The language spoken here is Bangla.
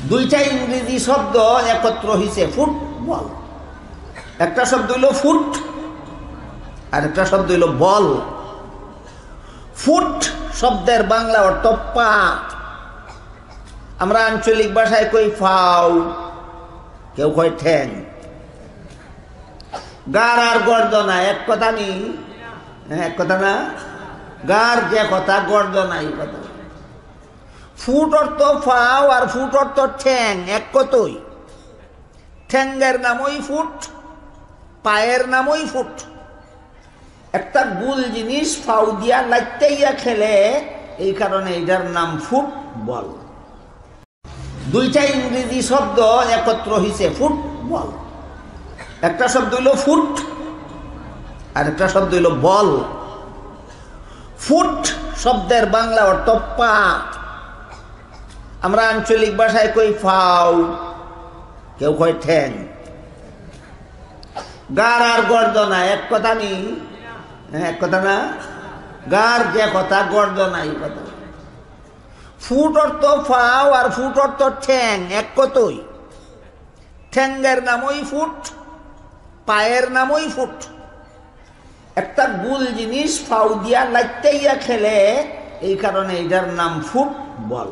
দুইটা ইংরেজি শব্দ একত্র হইছে ফুটবল। একটা শব্দ হইল ফুট আর একটা শব্দ হইল বল। ফুট শব্দের বাংলা অর্থ পা, আমরা আঞ্চলিক ভাষায় কই ফাও, কেউ কয় ঠ্যাং। গার আর গর্দনা এক কথা নি, এক কথা না, গার যে কথা গর্দনা এই কথা। ফুট অর্থ ফাও আর ফুট অর্থ ঠ্যাং এক কতই। ঠ্যাঙ্গের নামই ফুট, পায়ের নামই ফুট। একটা গুল জিনিস ফাউ দিয়া লাইতেইয়া খেলে, এই কারণে এটার নাম ফুটবল। দুইটা ইংরেজি শব্দ একত্র হইছে ফুটবল। একটা শব্দ হইল ফুট আর একটা শব্দ হইল বল। ফুট শব্দের বাংলা অর্থ পা, আমরা আঞ্চলিক ভাষায় কই ফাও, কেউ কয় ঠ্যাং। গার আর গর্দনা এক কথা নি, এক কথা না, গার যে কথা গর্দনা এই কথা। ফুট অর্থ ফাও আর ফুট অর্থ ঠ্যাং এক কতই। ঠ্যাঙ্গের নামই ফুট, পায়ের নামই ফুট। একটা গুল জিনিস ফাউ দিয়া লাইতেইয়া খেলে, এই কারণে এটার নাম ফুটবল।